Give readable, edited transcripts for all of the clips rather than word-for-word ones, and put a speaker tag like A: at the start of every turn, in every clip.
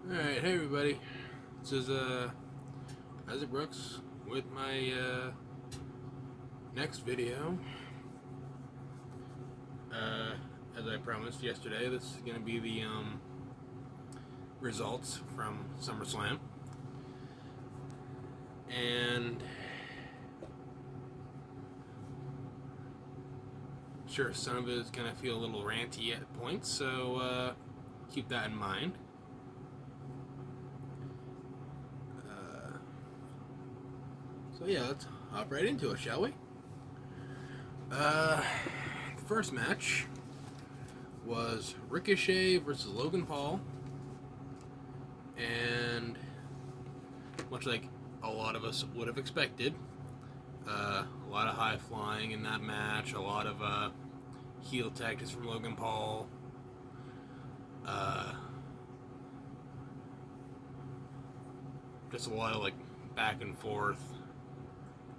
A: Alright, hey everybody. This is Isaac Brooks with my next video. As I promised yesterday, this is going to be the results from Summerslam. And sure, some of it is going to feel a little ranty at points, so keep that in mind. So yeah, let's hop right into it, shall we? The first match was Ricochet versus Logan Paul, and much like a lot of us would have expected, a lot of high flying in that match, a lot of heel tactics from Logan Paul. Just a lot of back and forth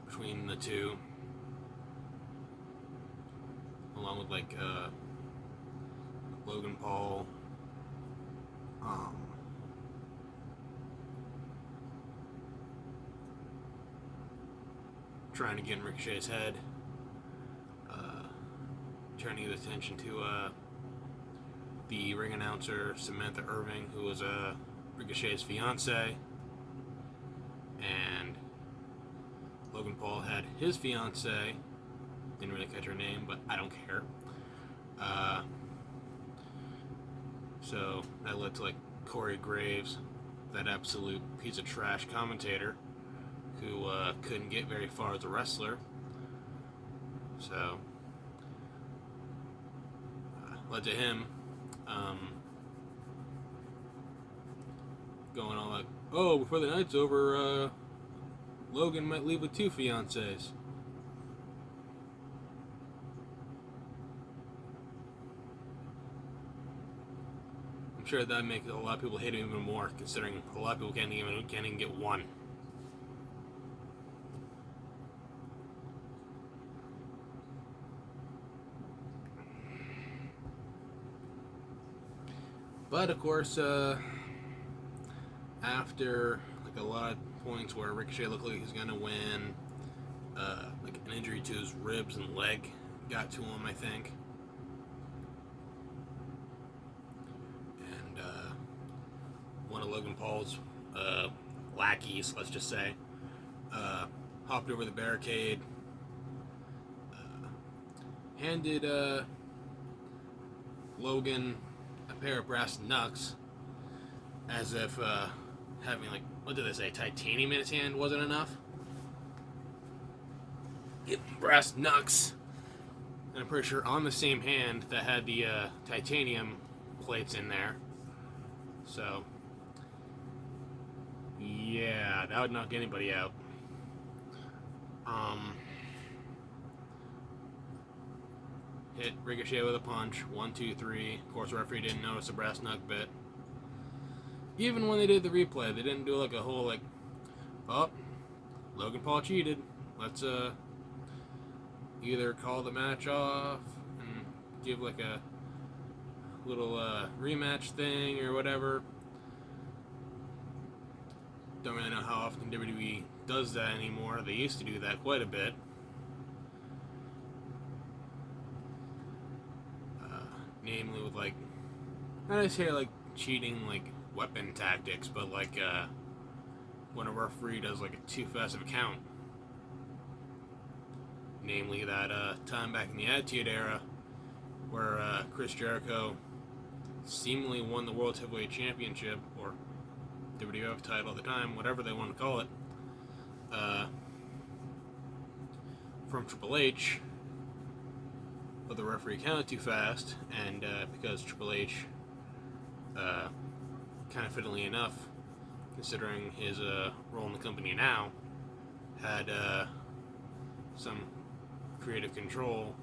A: between the two, along with Logan Paul trying to get in Ricochet's head, turning his attention to the ring announcer Samantha Irving, who was Ricochet's fiance, and Logan Paul had his fiance. Didn't really catch her name, but I don't care. So that led to Corey Graves, that absolute piece of trash commentator who couldn't get very far as a wrestler. So led to him going all oh, before the night's over, Logan might leave with 2 fiancés. I'm sure that'd make a lot of people hate him even more, considering a lot of people can't even get one. But of course, after a lot of points where Ricochet looked like he was gonna win, an injury to his ribs and leg got to him, I think, and one of Logan Paul's lackeys, let's just say, hopped over the barricade, handed Logan a pair of brass knucks, as if having what did they say, titanium in his hand wasn't enough. Brass knucks, and I'm pretty sure on the same hand that had the titanium plates in there. So yeah, that would knock anybody out. Hit Ricochet with a punch. 1, 2, 3. Of course, the referee didn't notice the brass knuck bit. Even when they did the replay, they didn't do a whole oh, Logan Paul cheated. Let's either call the match off and give a little rematch thing or whatever. Don't really know how often WWE does that anymore. They used to do that quite a bit. Namely with I don't say cheating weapon tactics, but when a referee does a too fast of a count. Namely that time back in the Attitude Era where Chris Jericho seemingly won the World Heavyweight Championship, or WWF title at the time, whatever they want to call it, from Triple H, but the referee counted too fast, and because Triple H, kind of fiddly enough, considering his role in the company now, had some creative control,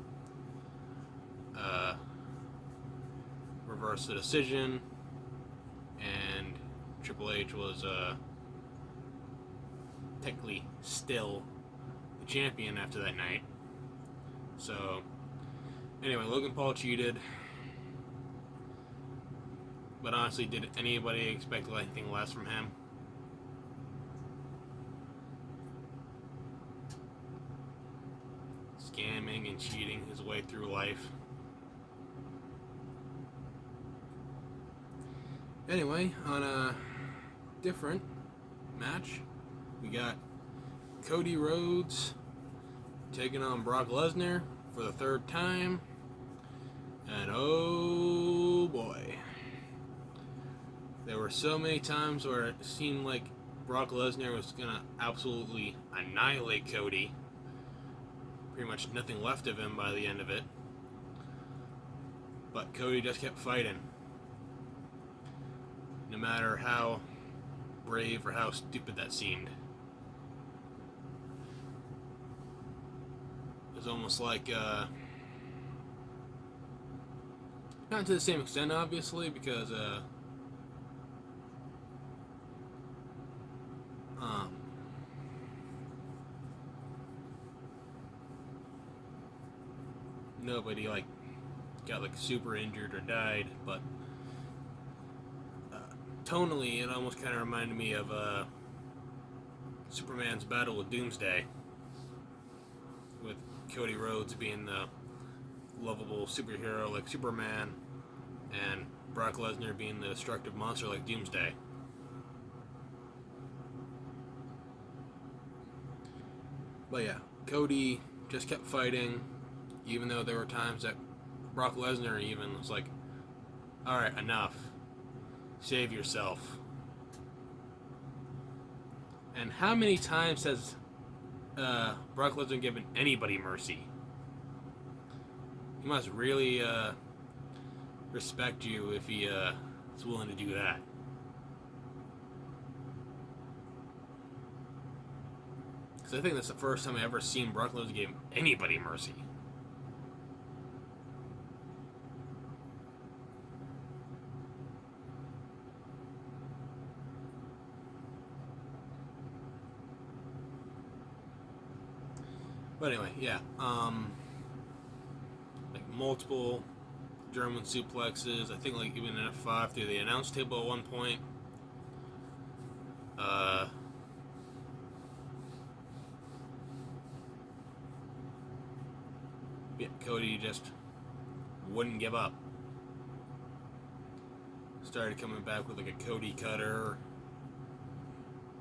A: reversed the decision, and Triple H was technically still the champion after that night. So anyway, Logan Paul cheated. But honestly, did anybody expect anything less from him? Scamming and cheating his way through life. Anyway, on a different match, we got Cody Rhodes taking on Brock Lesnar for the third time. And oh boy. There were so many times where it seemed like Brock Lesnar was going to absolutely annihilate Cody. Pretty much nothing left of him by the end of it. But Cody just kept fighting. No matter how brave or how stupid that seemed. It was almost like, not to the same extent, obviously, because, nobody, like, got, like, super injured or died, but tonally, it almost kind of reminded me of Superman's battle with Doomsday, with Cody Rhodes being the lovable superhero like Superman, and Brock Lesnar being the destructive monster like Doomsday. But yeah, Cody just kept fighting, even though there were times that Brock Lesnar even was like, alright, enough. Save yourself. And how many times has Brock Lesnar given anybody mercy? He must really respect you if he is willing to do that. Because I think that's the first time I've ever seen Brock Lesnar give anybody mercy. But anyway, yeah, like multiple German suplexes. I think like even an F5 through the announce table at one point. Yeah, Cody just wouldn't give up. Started coming back with like a Cody cutter,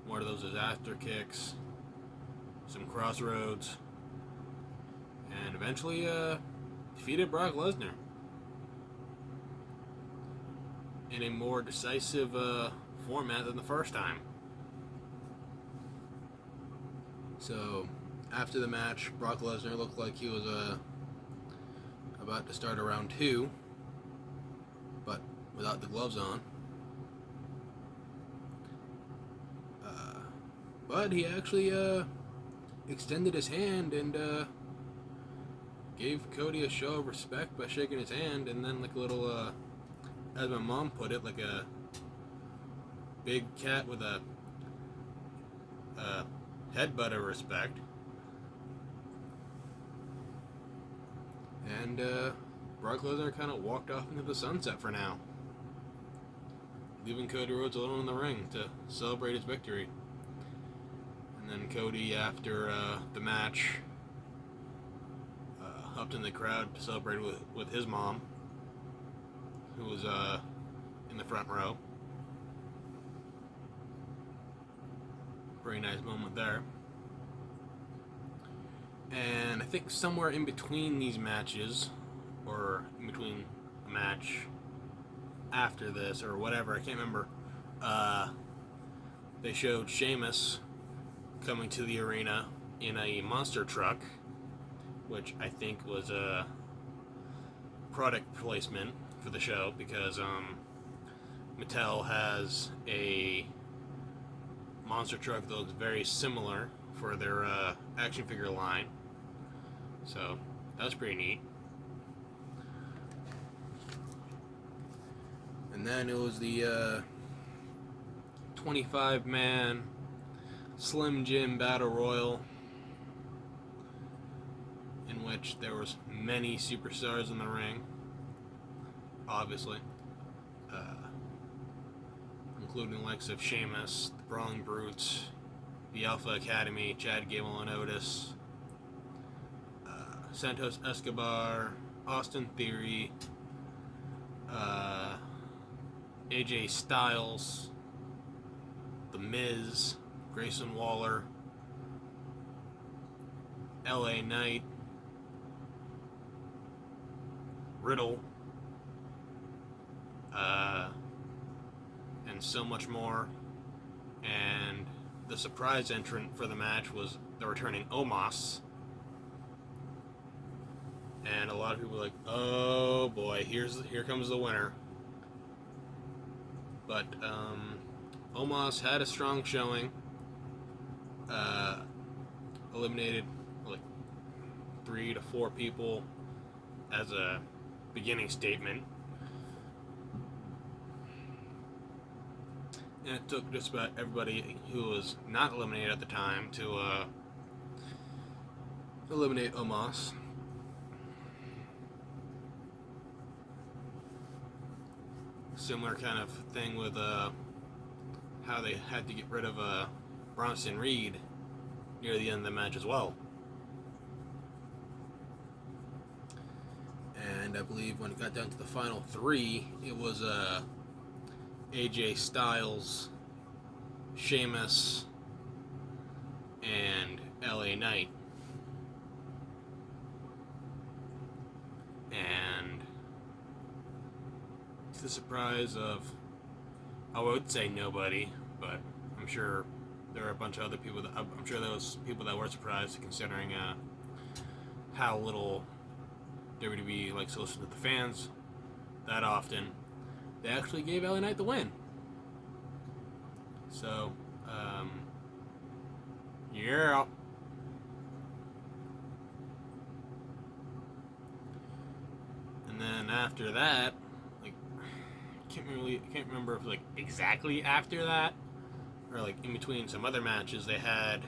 A: one of those disaster kicks, some crossroads, and eventually defeated Brock Lesnar in a more decisive format than the first time. So after the match, Brock Lesnar looked like he was about to start a round 2, but without the gloves on. But he actually extended his hand and gave Cody a show of respect by shaking his hand, and then like a little, as my mom put it, like a big cat with a headbutt of respect. And Brock Lesnar kind of walked off into the sunset for now, leaving Cody Rhodes alone in the ring to celebrate his victory. And then Cody, after the match, hopped in the crowd to celebrate with his mom, who was in the front row. Very nice moment there. And I think somewhere in between these matches, or in between a match after this, or whatever, I can't remember, they showed Sheamus coming to the arena in a monster truck, which I think was a product placement for the show, because Mattel has a monster truck that looks very similar for their action figure line. So that was pretty neat. And then it was the 25-man Slim Jim Battle Royal, in which there was many superstars in the ring, obviously. including the likes of Sheamus, the Brawling Brutes, the Alpha Academy, Chad Gable and Otis, Santos Escobar, Austin Theory, AJ Styles, The Miz, Grayson Waller, LA Knight, Riddle, and so much more. And the surprise entrant for the match was the returning Omos. And a lot of people were like, oh boy, here comes the winner. But Omos had a strong showing. Eliminated like 3 to 4 people as a beginning statement. And it took just about everybody who was not eliminated at the time to eliminate Omos. Similar kind of thing with how they had to get rid of Bronson Reed near the end of the match as well. And I believe when it got down to the final 3, it was AJ Styles, Sheamus, and LA Knight. And to the surprise of, I would say nobody, but I'm sure there are a bunch of other people I'm sure there was people that were surprised, considering how little WWE likes to listen to the fans that often. They actually gave LA Knight the win. So, yeah. And then after that, like, I can't remember if like exactly after that, or like in between some other matches, they had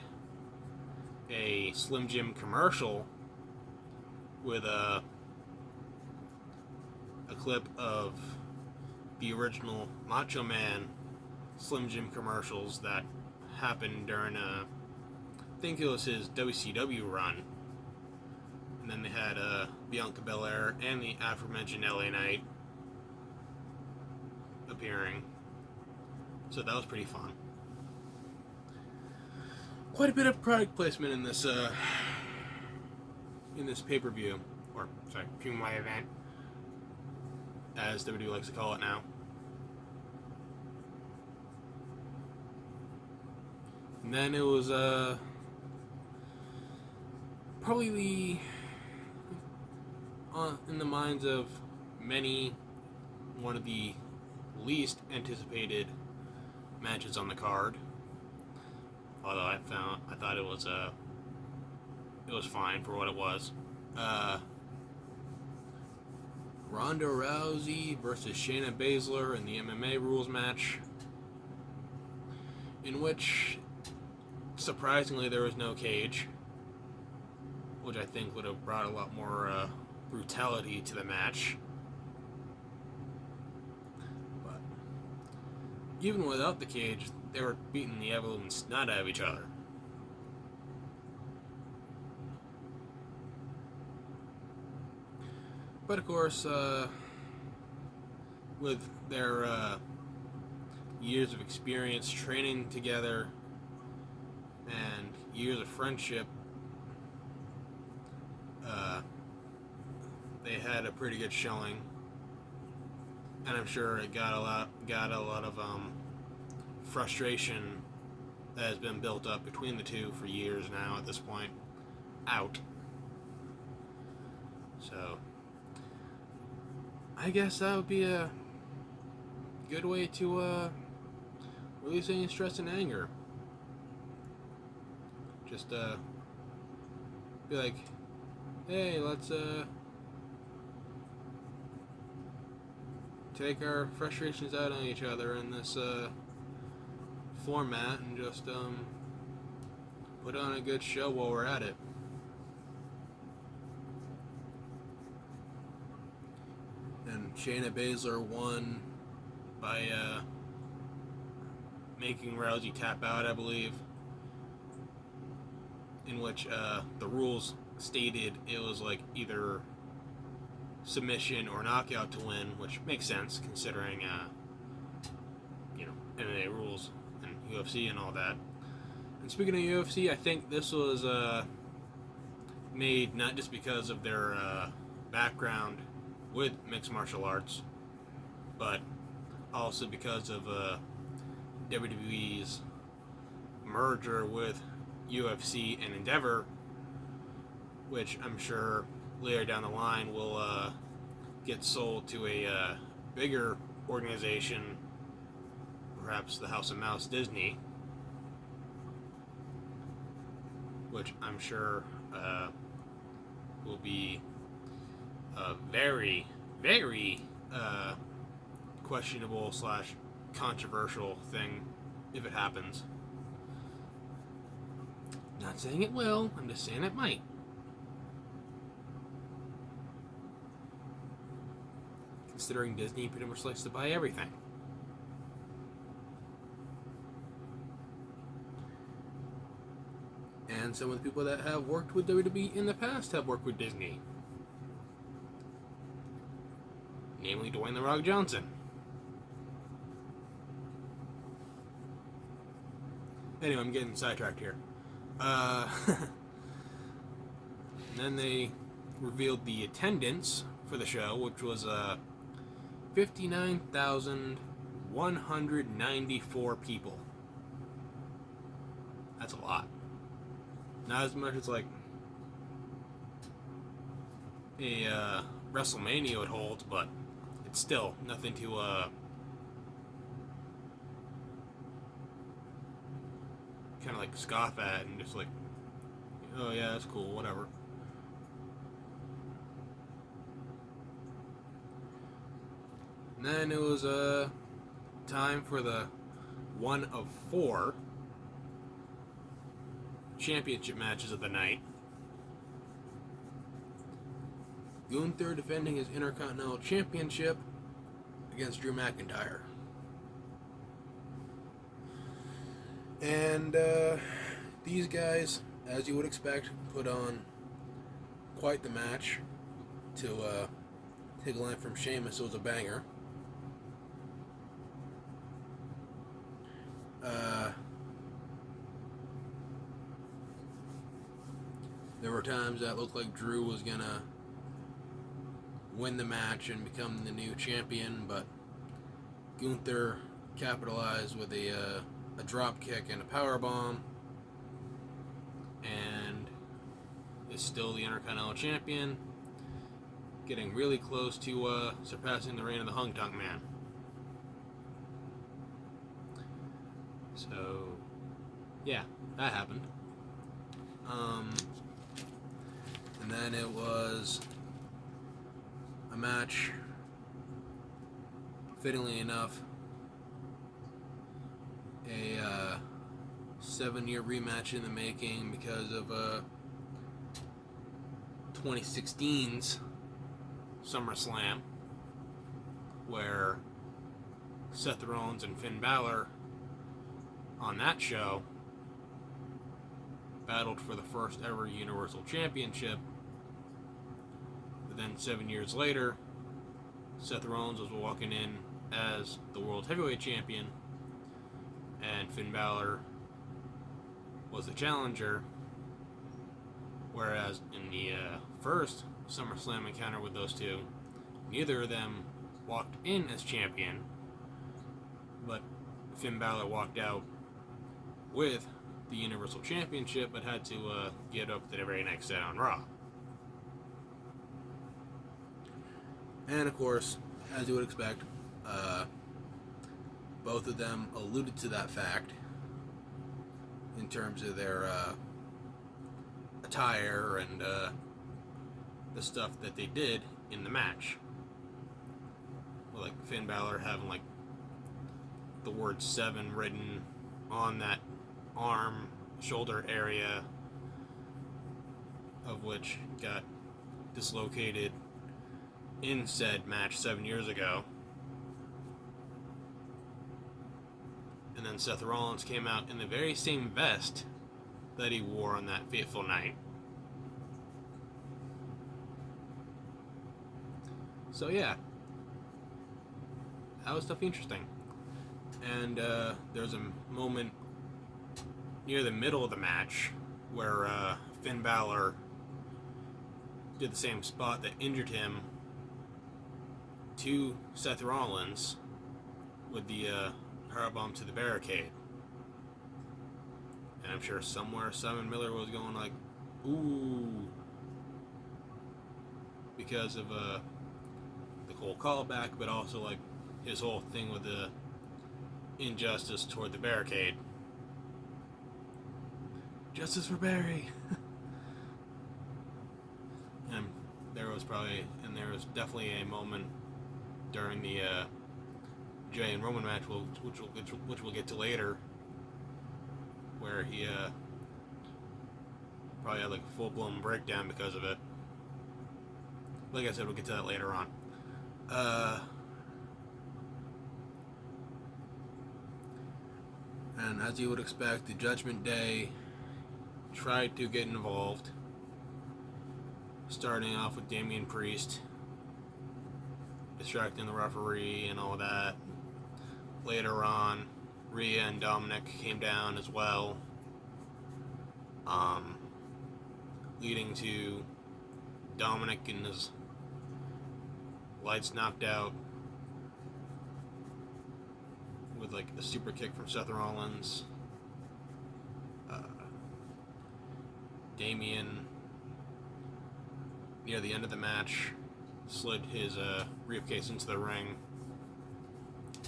A: a Slim Jim commercial with a clip of the original Macho Man Slim Jim commercials that happened during I think it was his WCW run. And then they had Bianca Belair and the aforementioned LA Knight appearing. So that was pretty fun. Quite a bit of product placement in this pay-per-view, or sorry, PMI event, as WWE likes to call it now. And then it was probably in the minds of many, one of the least anticipated matches on the card. Although I thought it was fine for what it was. Ronda Rousey versus Shayna Baszler in the MMA rules match, in which surprisingly there was no cage, which I think would have brought a lot more brutality to the match. But even without the cage, they were beating the absolute snot out of each other. But of course, with their years of experience training together and years of friendship, they had a pretty good showing, and I'm sure it got a lot of frustration that has been built up between the two for years now at this point out. So I guess that would be a good way to release any stress and anger. Just be like, hey, let's take our frustrations out on each other in this format, and just put on a good show while we're at it. And Shayna Baszler won by making Rousey tap out, I believe, in which the rules stated it was like either submission or knockout to win, which makes sense considering MMA rules and UFC and all that. And speaking of UFC, I think this was made not just because of their background with mixed martial arts, but also because of WWE's merger with UFC and Endeavor, which I'm sure later down the line will get sold to a bigger organization, perhaps the House of Mouse Disney, which I'm sure will be a very, very questionable / controversial thing if it happens. Not saying it will, I'm just saying it might. Considering Disney pretty much likes to buy everything. And some of the people that have worked with WWE in the past have worked with Disney. Namely Dwayne "The Rock" Johnson. Anyway, I'm getting sidetracked here. Then they revealed the attendance for the show, which was 59,194 people. That's a lot. Not as much as like a WrestleMania would hold, but it's still nothing to kind of like scoff at and just like, oh yeah, that's cool, whatever. And then it was time for the one of 4 championship matches of the night. Gunther defending his Intercontinental Championship against Drew McIntyre. And these guys, as you would expect, put on quite the match. To take a line from Sheamus, it was a banger. There were times that looked like Drew was gonna win the match and become the new champion, but Gunther capitalized with a drop kick and a power bomb, and is still the Intercontinental Champion, getting really close to surpassing the reign of the Hung Tung Man. So, yeah, that happened. And then it was a match, fittingly enough, a 7-year rematch in the making because of 2016's Summerslam, where Seth Rollins and Finn Balor on that show battled for the first ever Universal Championship. But then 7 years later, Seth Rollins was walking in as the World Heavyweight Champion, and Finn Balor was the challenger. Whereas in the first SummerSlam encounter with those two, neither of them walked in as champion, but Finn Balor walked out with the Universal Championship, but had to get up the very next day on Raw. And of course, as you would expect, both of them alluded to that fact in terms of their attire and the stuff that they did in the match. Well, like Finn Balor having like the word 7 written on that arm, shoulder area, of which got dislocated in said match 7 years ago. And then then Seth Rollins came out in the very same vest that he wore on that fateful night. So yeah, that was definitely interesting. And there's a moment near the middle of the match where Finn Balor did the same spot that injured him to Seth Rollins with the powerbomb to the barricade. And I'm sure somewhere Simon Miller was going like, ooh, because of the whole callback, but also like his whole thing with the injustice toward the barricade. Justice for Barry. And there was definitely a moment during the Jay and Roman match, which we'll get to later, where he probably had like a full-blown breakdown because of it. Like I said, we'll get to that later on. And as you would expect, the Judgment Day tried to get involved, starting off with Damian Priest distracting the referee and all that. Later on, Rhea and Dominic came down as well, leading to Dominic and his lights knocked out with like a super kick from Seth Rollins. Damian, near the end of the match, slid his briefcase into the ring,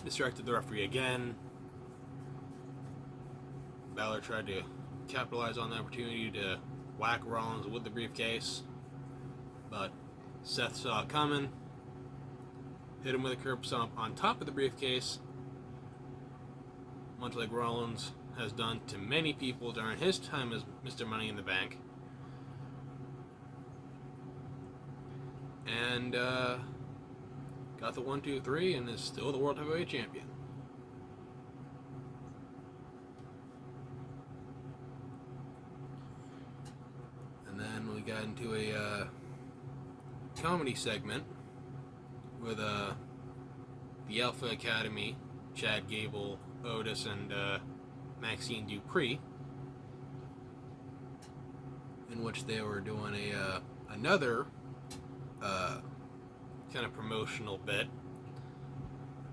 A: distracted the referee again. Balor tried to capitalize on the opportunity to whack Rollins with the briefcase, but Seth saw it coming, hit him with a curb stomp on top of the briefcase, much like Rollins has done to many people during his time as Mr. Money in the Bank. And got the 1, 2, 3 and is still the World Heavyweight Champion. And then we got into a comedy segment with the Alpha Academy, Chad Gable, Otis, and Maxine Dupree, in which they were doing another kind of promotional bit,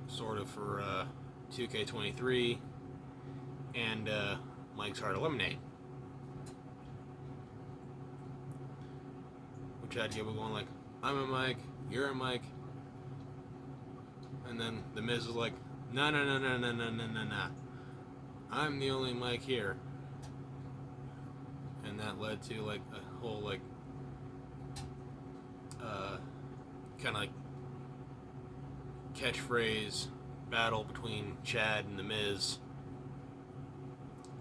A: sort of for 2K23 and Mike's Hard Lemonade. With Chad Gable going like, I'm a Mike, you're a Mike. And then The Miz is like, no. I'm the only Mike here. And that led to like a whole like kind of like catchphrase battle between Chad and The Miz,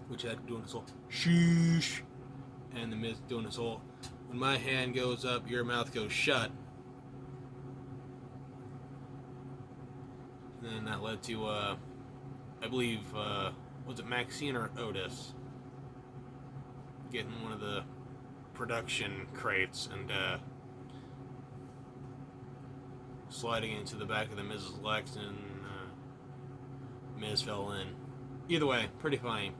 A: which Chad doing this whole sheesh, and The Miz doing this whole, when my hand goes up, your mouth goes shut. And then that led to I believe was it Maxine or Otis getting one of the production crates and sliding into the back of the Miz's Lex, and Miz fell in. Either way, pretty funny.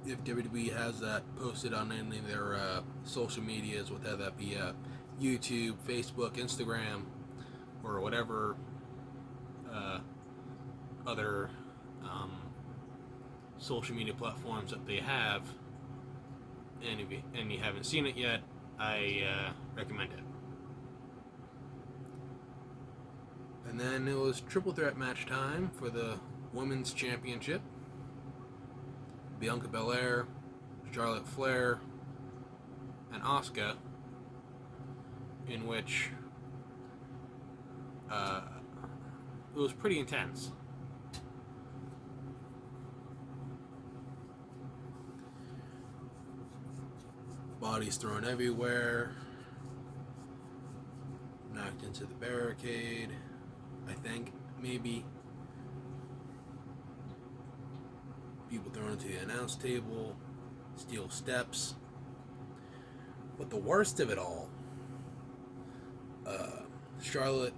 A: If WWE has that posted on any of their social medias, whether that be YouTube, Facebook, Instagram, or whatever other social media platforms that they have, and you haven't seen it yet, I recommend it. And then it was triple threat match time for the Women's Championship. Bianca Belair, Charlotte Flair, and Asuka, in which it was pretty intense. Bodies thrown everywhere, knocked into the barricade, I think, maybe. people thrown into the announce table, steel steps. But the worst of it all, Charlotte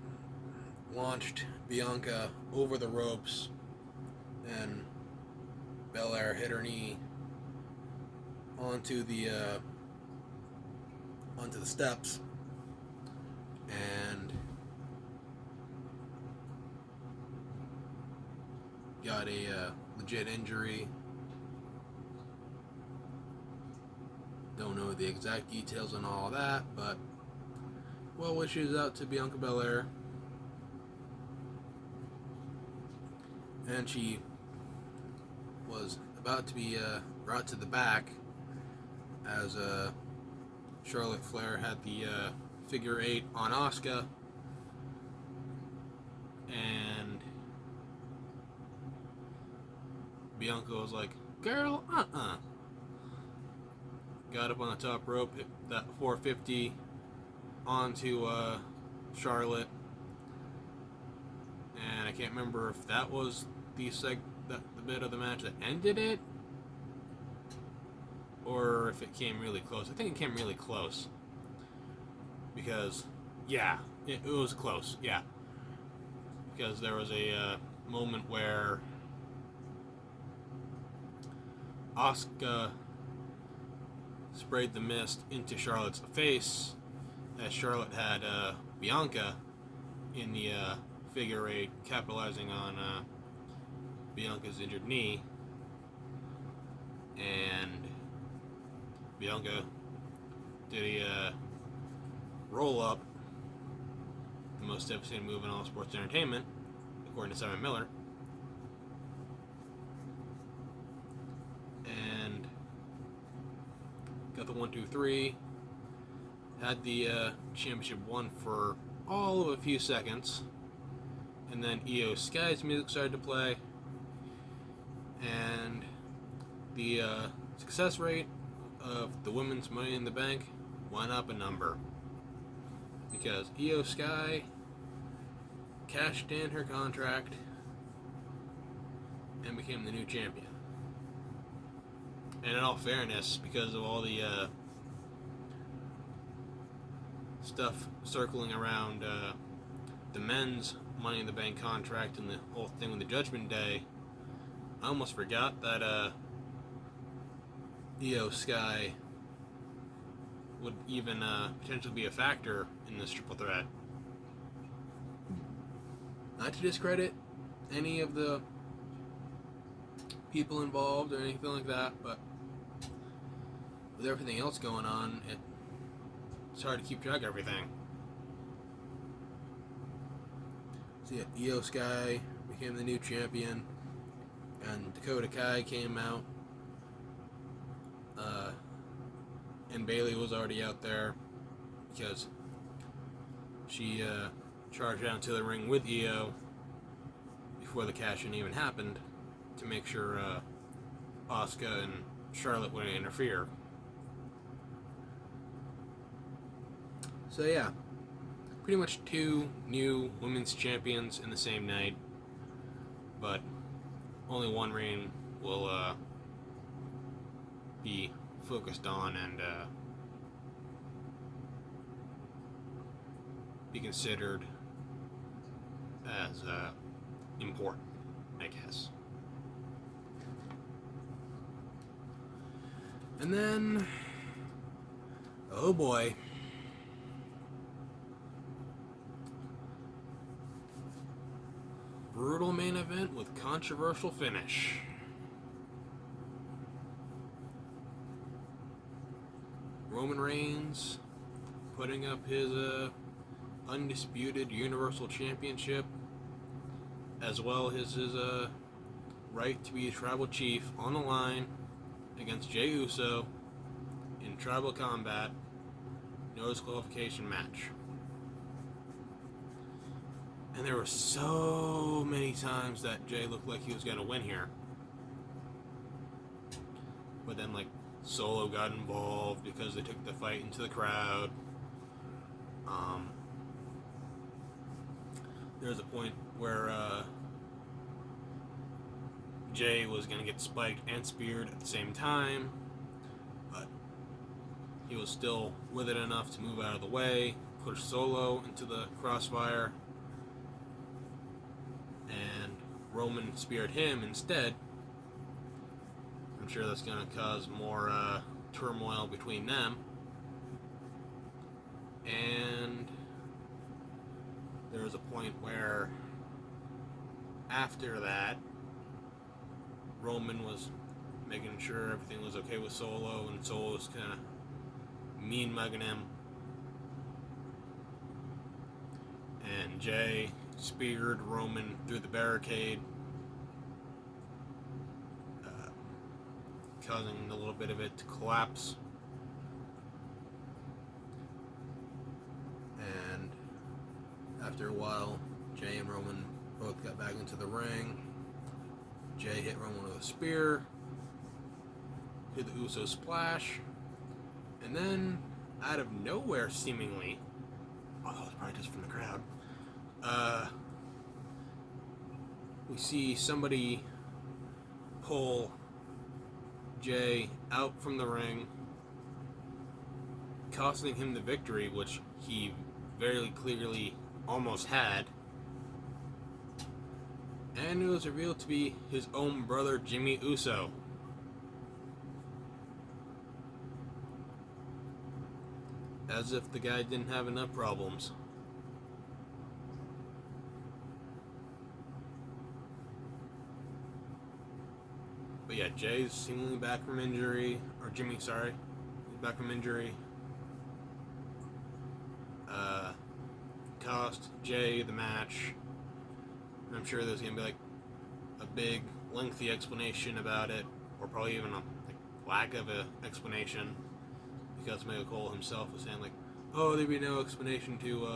A: launched Bianca over the ropes, and Belair hit her knee onto the steps, and got a legit injury. Don't know the exact details on all that, but well wishes out to Bianca Belair. And she was about to be brought to the back as Charlotte Flair had the figure 8 on Asuka, and Bianca was like, "Girl, got up on the top rope, hit that 450 onto Charlotte, and I can't remember if that was the bit of the match that ended it, or if it came really close. I think it came really close, because it was close, because there was a moment where Asuka sprayed the mist into Charlotte's face, as Charlotte had Bianca in the figure 8, capitalizing on Bianca's injured knee, and Bianca did a roll up, the most devastating move in all sports entertainment, according to Simon Miller. And got the 1-2-3, had the championship won for all of a few seconds, and then Io Sky's music started to play, and the success rate of the women's Money in the Bank went up a number, because Io Sky cashed in her contract and became the new champion. And in all fairness, because of all the stuff circling around the men's Money in the Bank contract and the whole thing with the Judgment Day, I almost forgot that Io Sky would even potentially be a factor in this triple threat. Not to discredit any of the people involved or anything like that, but with everything else going on, it's hard to keep track of everything. So yeah, Io Sky became the new champion, and Dakota Kai came out, and Bayley was already out there because she charged out to the ring with Io before the cash-in even happened to make sure Asuka and Charlotte wouldn't interfere. So yeah, pretty much 2 new women's champions in the same night, but only one reign will be focused on and be considered as important, I guess. And then, oh boy, brutal main event with controversial finish. Roman Reigns putting up his undisputed Universal Championship, as well as his right to be a tribal chief, on the line against Jey Uso in tribal combat, no disqualification match. And there were so many times that Jey looked like he was going to win here. But then, Solo got involved because they took the fight into the crowd. There's a point where Jay was going to get spiked and speared at the same time, but he was still with it enough to move out of the way, push Solo into the crossfire, and Roman speared him instead. I'm sure that's going to cause more turmoil between them. And there was a point where after that, Roman was making sure everything was okay with Solo, and Solo was kind of mean mugging him. And Jay speared Roman through the barricade, causing a little bit of it to collapse. And after a while, Jay and Roman both got back into the ring. Jay hit Roman with a spear, hit the Uso splash, and then, out of nowhere seemingly, oh, that was probably just from the crowd, we see somebody pull Jay out from the ring, costing him the victory, which he very clearly almost had. And it was revealed to be his own brother, Jimmy Uso. As if the guy didn't have enough problems. But yeah, Jay's seemingly back from injury, or Jimmy, sorry, he's back from injury. Cost Jay the match. I'm sure there's going to be like a big, lengthy explanation about it, or probably even a lack of an explanation, because Michael Cole himself was saying like, oh, there'd be no explanation to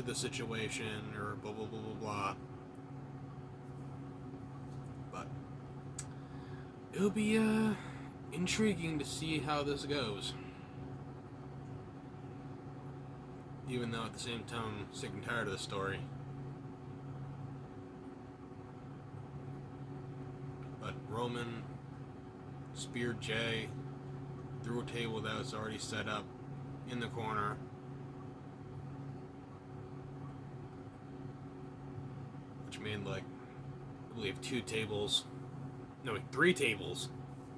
A: the situation, or blah blah blah blah blah. But it'll be intriguing to see how this goes. Even though at the same time I'm sick and tired of the story. But Roman speared Jay through a table that was already set up in the corner. Which made like, I believe 3 tables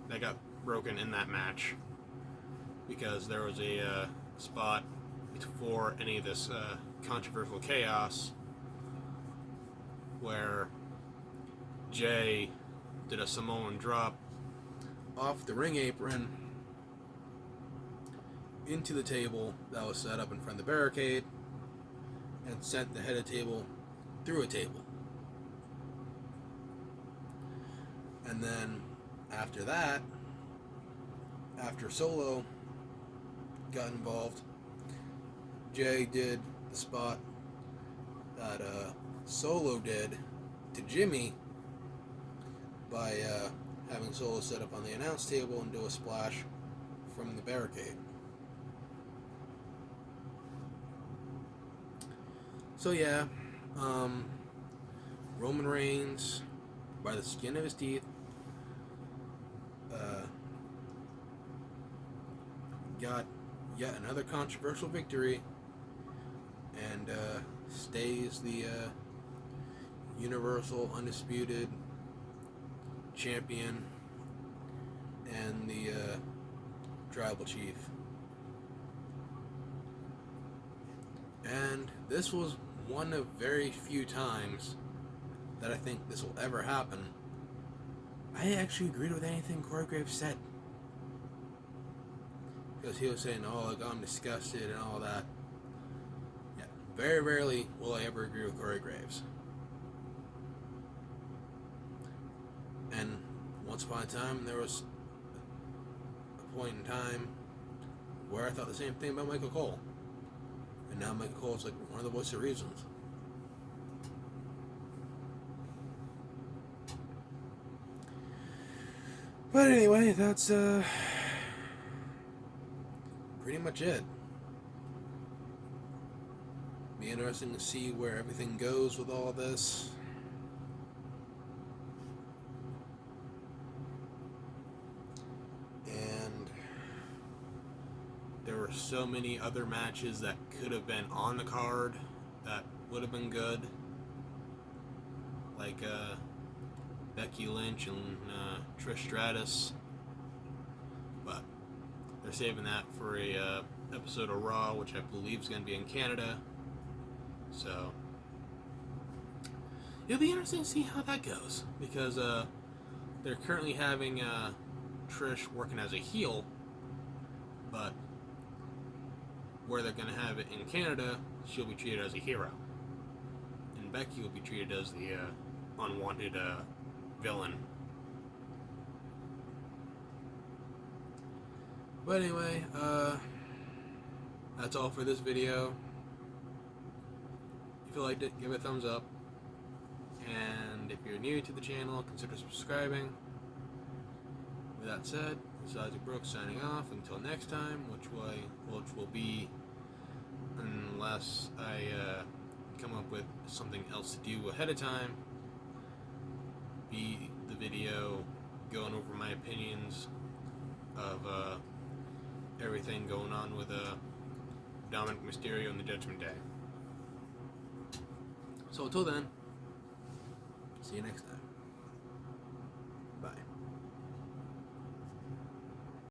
A: that got broken in that match. Because there was a spot before any of this controversial chaos where Jay did a Samoan drop off the ring apron into the table that was set up in front of the barricade and sent the head of the table through a table. And then after that, after Solo got involved, Jay did the spot that Solo did to Jimmy by having Solo set up on the announce table and do a splash from the barricade. So yeah, Roman Reigns, by the skin of his teeth, got yet another controversial victory, and stays the Universal Undisputed Champion and the Tribal Chief. And this was one of very few times that I think this will ever happen. I actually agreed with anything Corey Graves said. Because he was saying, oh, like, I'm disgusted and all that. Yeah, very rarely will I ever agree with Corey Graves. And once upon a time, there was a point in time where I thought the same thing about Michael Cole. And now Michael Cole's like one of the voice of reasons. But anyway, that's pretty much it. Be interesting to see where everything goes with all this. And there were so many other matches that could have been on the card that would have been good, like Becky Lynch and Trish Stratus, but they're saving that for a episode of Raw, which I believe is going to be in Canada. So it'll be interesting to see how that goes, because they're currently having Trish working as a heel, but where they're going to have it in Canada, she'll be treated as a hero, and Becky will be treated as the unwanted villain. But anyway, that's all for this video. If you liked it, give it a thumbs up. And if you're new to the channel, consider subscribing. With that said, this is Isaac Brooks signing off. Until next time, which will be, unless I come up with something else to do ahead of time, be the video going over my opinions of everything going on with Dominic Mysterio and the Judgment Day. So until then, see you next time.